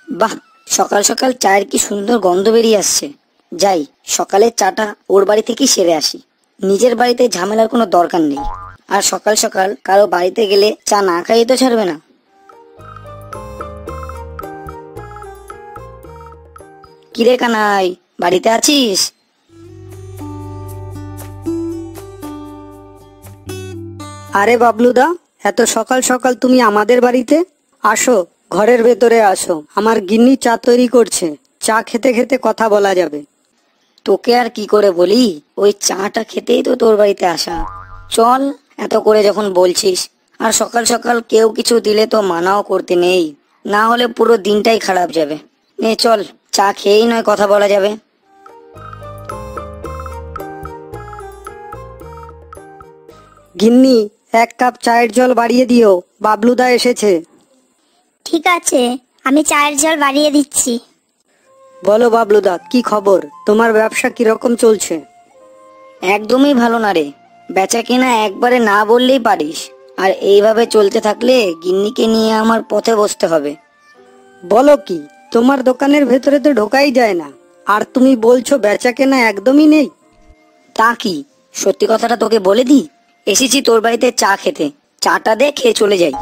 বাহ, সকাল সকাল চায়ের কি সুন্দর গন্ধ বেরিয়ে আসছে। যাই, সকালের চাটা ওর বাড়ি থেকেই সেরে আসি। নিজের বাড়িতে ঝামেলার কোনো দরকার নেই। আর সকাল সকাল কারো বাড়িতে গেলে চা না খাইয়ে তো ছাড়বে না। কিরে কানাই, বাড়িতে আছিস? আরে বাবলুদা, এত সকাল সকাল তুমি আমাদের বাড়িতে? আসো, ঘরের ভেতরে আসো। আমার গিন্নি চা তৈরি করছে, চা খেতে খেতে কথা বলা যাবে। তোকে আর কি করে বলি, ওই চাটা খেতেই তো তোর বাড়িতে আসা। চল, এত করে যখন বলছিস। আর সকাল সকাল কেউ কিছু দিলে তো মানাও করতে নেই, না হলে পুরো দিনটাই খারাপ যাবে। নে চল, চা খেয়েই নয় কথা বলা যাবে। গিন্নি, এক কাপ চায়ের জল বাড়িয়ে দিও, বাবলুদা এসেছে। ঠিক আছে, আমি চায়ের জল বাড়িয়ে দিচ্ছি। বলো বাবলুদা, কি খবর? তোমার ব্যবসা কিরকম চলছে? একদমই ভালো না রে, বেচা কেনা একবারে না বললেই পারিস। আর এইভাবে চলতে থাকলে গিন্নিকে নিয়ে আমার পথে বসতে হবে। বলো কি, তোমার দোকানের ভেতরে তো ঢোকাই যায় না, আর তুমি বলছো বেচা কেনা একদমই নেই? তা কি, সত্যি কথাটা তোকে বলে দি, এসেছি তোর বাড়িতে চা খেতে, চাটা দে, খেয়ে চলে যাই।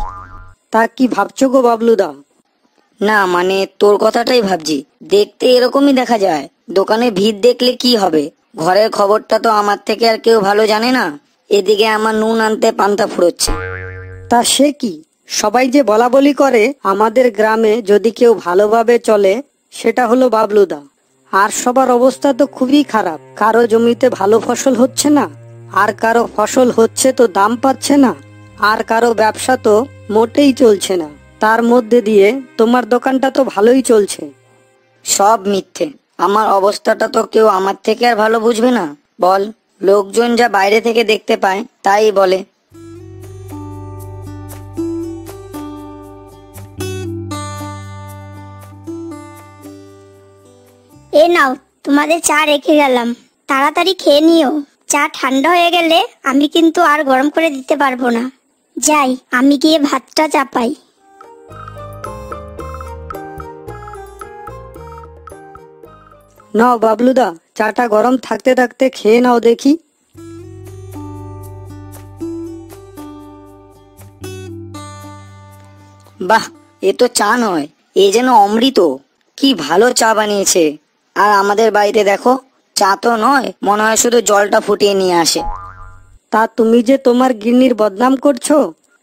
তা কি ভাবছো গো বাবলুদা? না মানে তোর কথাটাই ভাবছি। দেখতে এরকমই দেখা যায়, দোকানে ভিড় দেখলে কি হবে? ঘরের খবরটা তো আমার থেকে আর কেউ ভালো জানে না। এদিকে আমার নুন আনতে পান্তা ফুরোচ্ছে। তা সে কি, সবাই যে বলা বলি করে আমাদের গ্রামে যদি কেউ ভালোভাবে চলে সেটা হলো বাবলুদা। আর সবার অবস্থা তো খুবই খারাপ। কারো জমিতে ভালো ফসল হচ্ছে না, আর কারো ফসল হচ্ছে তো দাম পাচ্ছে না, আর কারো ব্যবসা তো মোটেই চলছে না। তার মধ্যে দিয়ে তোমার দোকানটা তো ভালোই চলছে। সব মিথ্যে। আমার অবস্থাটা তো কেউ আমার থেকে আর ভালো বুঝবে না, বল? লোকজন যা বাইরে থেকে দেখতে পায় তাই বলে। এ নাও, তোমাদের চা রেখে গেলাম, তাড়াতাড়ি খেয়ে নিও। চা ঠান্ডা হয়ে গেলে আমি কিন্তু আর গরম করে দিতে পারবো না। যাই, আমি গিয়ে ভাতটা চাপাই। নাও বাবলুদা, চাটা গরম থাকতে থাকতে খেয়ে নাও দেখি। বাহ, এ তো চা নয়, এ যেন অমৃত। কি ভালো চা বানিয়েছে। আর আমাদের বাড়িতে দেখো, চা তো নয়, মনে হয় শুধু জলটা ফুটিয়ে নিয়ে আসে। তা তুমি যে তোমার গিন্নির বদনাম করছো,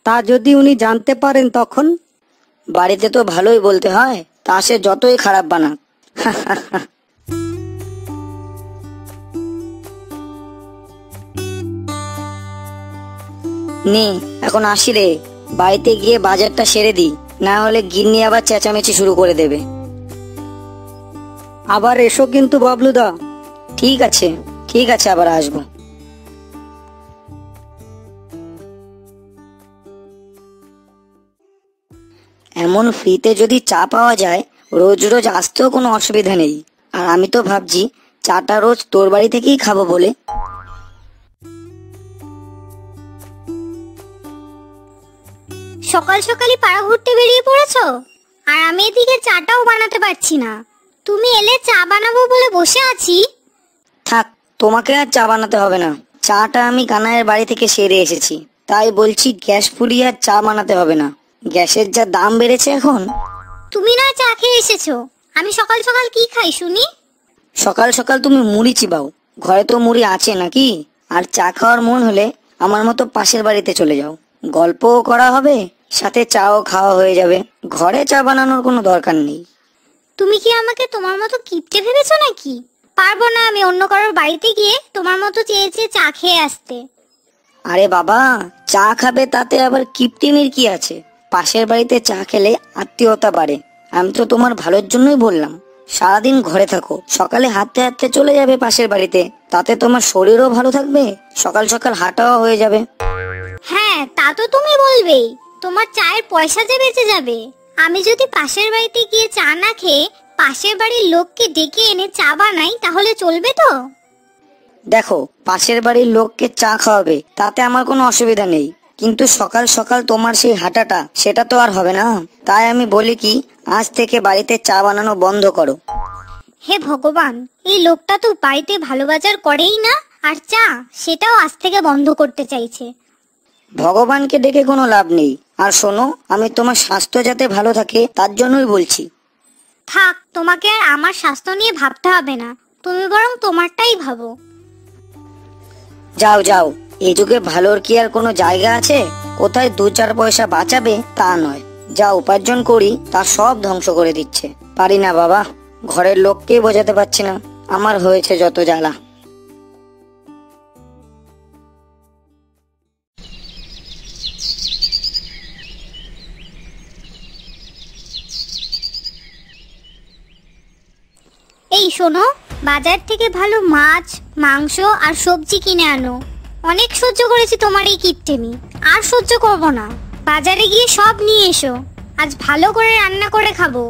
তা যদি উনি জানতে পারেন তখন? বাড়িতে তো ভালোই বলতে হয়, তা সে যতই খারাপ বানাক। নে, এখন আসি রে, বাড়িতে গিয়ে বাজারটা সেরে দি, না হলে গিন্নি আবার চেঁচামেচি শুরু করে দেবে। আবার এসো কিন্তু বাবলুদা। ঠিক আছে, ঠিক আছে, আবার আসবো। এমন ফ্রিতে যদি চা পাওয়া যায়, রোজ রোজ আসতেও কোনো অসুবিধা নেই। আর আমি তো ভাবছি চাটা রোজ তোর বাড়ি থেকেই খাবো বলে। সকাল সকালই পাড়া ঘুরতে বেরিয়ে পড়েছো, আর আমি এদিকে চাটাও বানাতে পারছি না। তুমি এলে চা বানাবো বলে বসে আছি। থাক, তোমাকে আর চা বানাতে হবে না। চাটা আমি কানাইয়ের বাড়ি থেকে সেরে এসেছি, তাই বলছি গ্যাস ফুরিয়ে আর চা বানাতে হবে না। গ্যাসের যা দাম বেড়েছে এখন। তুমি নয় চা খেয়ে এসেছো, আমি সকাল সকাল কি খাই শুনি? সকাল সকাল তুমি মুড়ি চিবাও, ঘরে তো মুড়ি আছে নাকি? আর চা খাওয়ার মন হলে আমার মতো পাশের বাড়িতে চলে যাও, গল্পও করা হবে, সাথে চাও খাওয়া হয়ে যাবে। ঘরে চা বানানোর কোনো দরকার নেই। তুমি কি আমাকে তোমার মতো কিপটে ভেবেছো নাকি? পারবো না আমি অন্য কারোর বাড়িতে গিয়ে তোমার মতো চেয়ে চেয়ে চা খেয়ে আসতে। আরে বাবা, চা খাবে তাতে আবার কিপটিমির কি আছে? পাশের বাড়িতে চা খেলে আত্মীয়তা বাড়ে। আমি তো তোমার ভালোর জন্যই বললাম। সারাদিন ঘরে থাকো, সকালে হাঁটতে হাঁটতে চলে যাবে পাশের বাড়িতে, তাতে তোমার শরীরও ভালো থাকবে, সকাল সকাল হাঁটাও হয়ে যাবে। হ্যাঁ, তা তো তুমি বলবেই, তোমার চায়ের পয়সা যে বেঁচে যাবে। আমি যদি পাশের বাড়িতে গিয়ে চা না খেয়ে পাশের বাড়ির লোককে ডেকে এনে চা বানাই, তাহলে চলবে তো? দেখো, পাশের বাড়ির লোককে চা খাওয়াবে, তাতে আমার কোনো অসুবিধা নেই। কিন্তু সকাল সকাল তোমার সেই হাঁটাটা সেটা তো আর হবে না। তাই আমি বলি কি, আজ থেকে বাড়িতে চা বানানো বন্ধ করো। হে ভগবান, এই লোকটা তো বাড়িতে ভালো বাজার করেই না, আর চা সেটাও আজ থেকে বন্ধ করতে চাইছে। ভগবানকে ডেকে কোনো লাভ নেই। আর শোনো, আমি তোমার স্বাস্থ্য যাতে ভালো থাকে তার জন্যই বলছি। থাক, তোমাকে আর আমার স্বাস্থ্য নিয়ে ভাবতে হবে না, তুমি বরং তোমারটাই ভাবো। যাও যাও, এই যুগে ভালোর কি আর কোনো জায়গা আছে? কোথায় 2-4 পয়সা বাঁচাবে তা নয়, যা উপার্জন করি তা সব ধ্বংস করে দিচ্ছে। পারি না বাবা, ঘরের লোককেই বোঝাতে পারছি না, আমার হয়েছে যত জ্বালা। এই শোনো, বাজার থেকে ভালো মাছ, মাংস আর সবজি কিনে আনো। অনেক সহ্য করেছি তোমার এই কিপটেমি, আর সহ্য করব না। বাজারে গিয়ে সব নিয়ে এসো, আজ ভালো করে রান্না করে খাবো।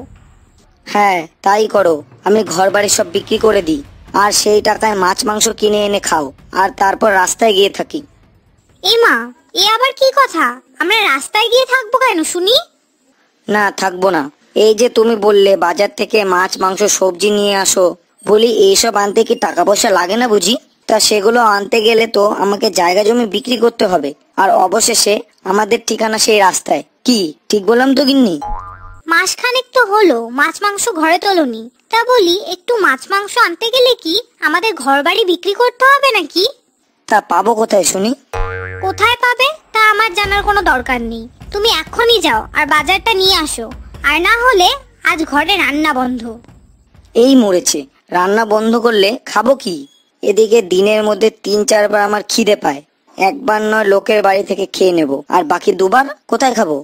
হ্যাঁ তাই করো, আমি ঘর বাড়ি সব বিক্রি করে দিই, আর সেই টাকায় মাছ মাংস কিনে এনে খাও, আর তারপর রাস্তায় গিয়ে থাকি। এ মা, এ আবার কি কথা? আমরা রাস্তায় গিয়ে থাকবো কেন শুনি? না, থাকবো না। এই যে তুমি বললে বাজার থেকে মাছ মাংস সবজি নিয়ে আসো, বলি এইসব আনতে কি টাকা পয়সা লাগে না বুঝি? তা সেগুলো আনতে গেলে তো আমাকে জায়গা জমি বিক্রি করতে হবে, আর অবশেষে আমাদের ঠিকানা সেই রাস্তায়। কি ঠিক বললাম তো গিন্নি? মাসখানেক তো হলো মাছ মাংস ঘরে তোলনি, তা বলি একটু মাছ মাংস আনতে গেলে কি আমাদের ঘর বাড়ি বিক্রি করতে হবে নাকি? তা পাবো কোথায় শুনি? কোথায় পাবে তা আমার জানার কোনো দরকার নেই। তুমি এক্ষুনি যাও আর বাজারটা নিয়ে আসো, আর না হলে আজ ঘরে রান্না বন্ধ। এই মরেছে, রান্না বন্ধ করলে খাবো কি? এদিকে দিনের মধ্যে 3-4 বার আমার খিদে পায়। একবার নয় লোকের বাড়ি থেকে খেয়ে নেব, আর বাকি 2 বার কোথায় খাবো?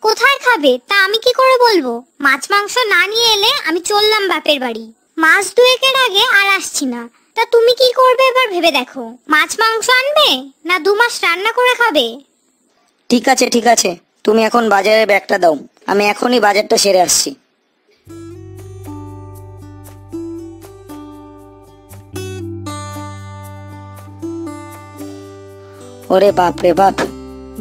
কোথায় খাবে তা আমি কি করে বলবো? মাছ মাংস না নিয়ে এলে আমি চললাম বাপের বাড়ি। মাস 2-এর আগে আর আসছি না। তা তুমি কি করবে এবার ভেবে দেখো। মাছ মাংস আনবে না 2 মাস রান্না করে খাবে? ঠিক আছে ঠিক আছে, তুমি এখন বাজারের ব্যাগটা দাও, আমি এখনই বাজারটা সেরে আসছি। ওরে বাপ রে বাপ,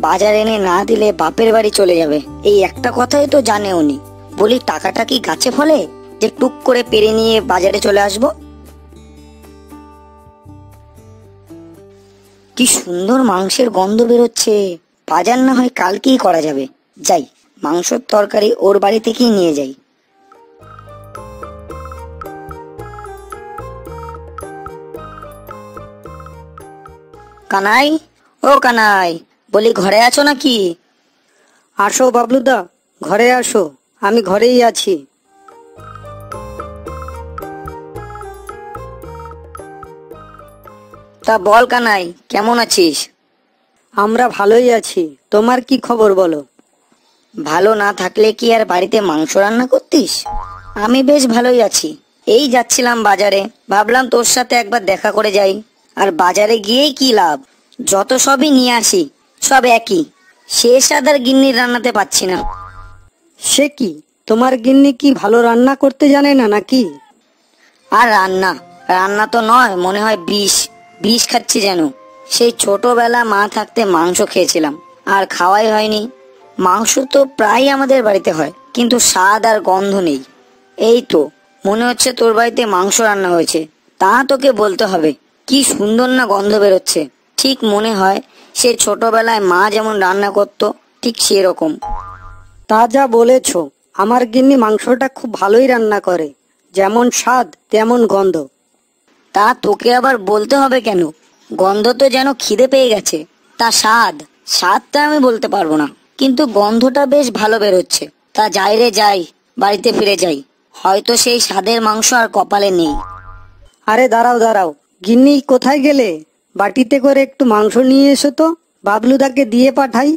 বাজার এনে না দিলে বাপের বাড়ি চলে যাবে, এই একটা কথাই তো জানে উনি। বলি টাকাটা কি গাছে ফলে যে টুক করে পেরে নিয়ে বাজারে চলে আসবো? কি সুন্দর মাংসের গন্ধ বেরোচ্ছে। বাজার না হয় কালকেই করা যাবে। যাই, মাংসের তরকারি ওর বাড়ি থেকেই নিয়ে যাই। কানাই, ও কানাই, বলি ঘরে আছো নাকি? আসো বাবলুদা, ঘরে আসো, আমি ঘরেই আছি। তা বল কানাই, কেমন আছিস? আমরা ভালোই আছি, তোমার কি খবর বলো? ভালো না থাকলে কি আর বাড়িতে মাংস রান্না করতিস? আমি বেশ ভালোই আছি। এই যাচ্ছিলাম বাজারে, ভাবলাম তোর সাথে একবার দেখা করে যাই। আর বাজারে গিয়েই কি লাভ, যত সবই নিয়ে আসি সব একই। সে স্বাদ আর গিন্নির রান্নাতে পাচ্ছি না। সে কি, তোমার গিন্নি কি ভালো রান্না করতে জানে না নাকি? আর রান্না রান্না তো নয়, মনে হয় বিষ বিষ খাচ্ছি যেন। সেই ছোটবেলা মা থাকতে মাংস খেয়েছিলাম, আর খাওয়াই হয়নি। মাংস তো প্রায় আমাদের বাড়িতে হয়, কিন্তু স্বাদ আর গন্ধ নেই। এই তো মনে হচ্ছে তোর বাড়িতে মাংস রান্না হয়েছে, তা তোকে বলতে হবে। কি সুন্দর না গন্ধ বেরোচ্ছে। ঠিক মনে হয় সে ছোটবেলায় মা যেমন রান্না করতো ঠিক সেরকম। তা যা বলেছ, আমার গিন্নি মাংসটা খুব ভালোই রান্না করে, যেমন স্বাদ তেমন গন্ধ। তা তোকে আবার বলতে হবে কেন? গন্ধ তো যেন খিদে পেয়ে গেছে। তা স্বাদটা আমি বলতে পারবো না, কিন্তু গন্ধটা বেশ ভালো বেরোচ্ছে। তা যাই রে যাই, বাড়িতে ফিরে যাই। হয়তো সেই স্বাদের মাংস আর কপালে নেই। আরে দাঁড়াও দাঁড়াও, গিন্নি কোথায় গেলে? বাটিতে করে একটু মাংস নিয়ে এসো তো, বাবলুদাকে দিয়ে পাঠাই।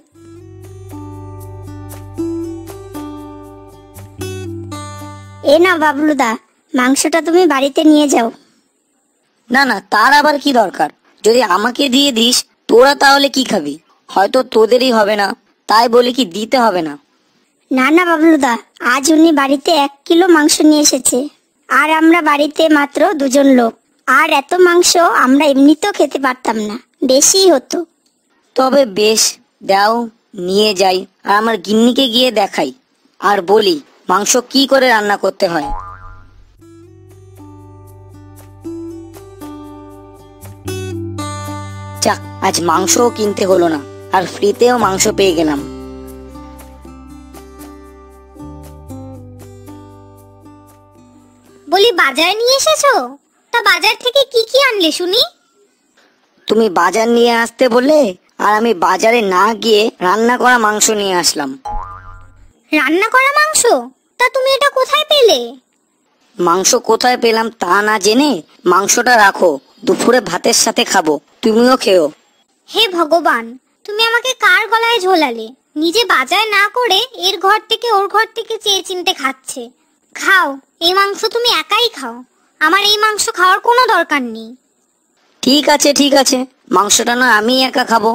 এ না বাবলুদা, মাংসটা তুমি বাড়িতে নিয়ে যাও। না না, তার আবার কি দরকার? যদি আমাকে দিয়ে দিস, তোরা তাহলে কি খাবি? হয়তো তোদেরই হবে না, তাই বলি কি দিতে হবে না। না না বাবলুদা, আজ উনি বাড়িতে 1 কিলো মাংস নিয়ে এসেছে, আর আমরা বাড়িতে মাত্র 2 জন লোক। আর এত মাংস আমরা এমনিতেও খেতে পারতাম না, বেশি হতো। তবে বেশ দাও, নিয়ে যাই আর আমার গিন্নিকে গিয়ে দেখাই আর বলি মাংস কি করে রান্না করতে হয়। যাক, আজ মাংসও কিনতে হলো না, আর ফ্রিতেও মাংস পেয়ে গেলাম। বলি বাজারে নিয়ে এসেছো? তা বাজার থেকে কি কি আনলে শুনি? তুমি বাজার নিয়ে আসতে বললে, আর আমি বাজারে না গিয়ে রান্না করা মাংস নিয়ে আসলাম। রান্না করা মাংস? তা তুমি এটা কোথায় পেলে? মাংস কোথায় পেলাম তা না জেনে মাংসটা রাখো, দুপুরে ভাতের সাথে খাবো, তুমিও খেও। হে ভগবান, তুমি আমাকে কার গলায় ঝোলালে? নিজে বাজার না করে এর ঘর থেকে ওর ঘর থেকে চেয়ে চিনতে খাচ্ছে। খাও, এই মাংস তুমি একাই খাও, আমার এই মাংস খাওয়ার কোনো দরকার নেই। ঠিক আছে, মাংসটা না আমি একা খাবো।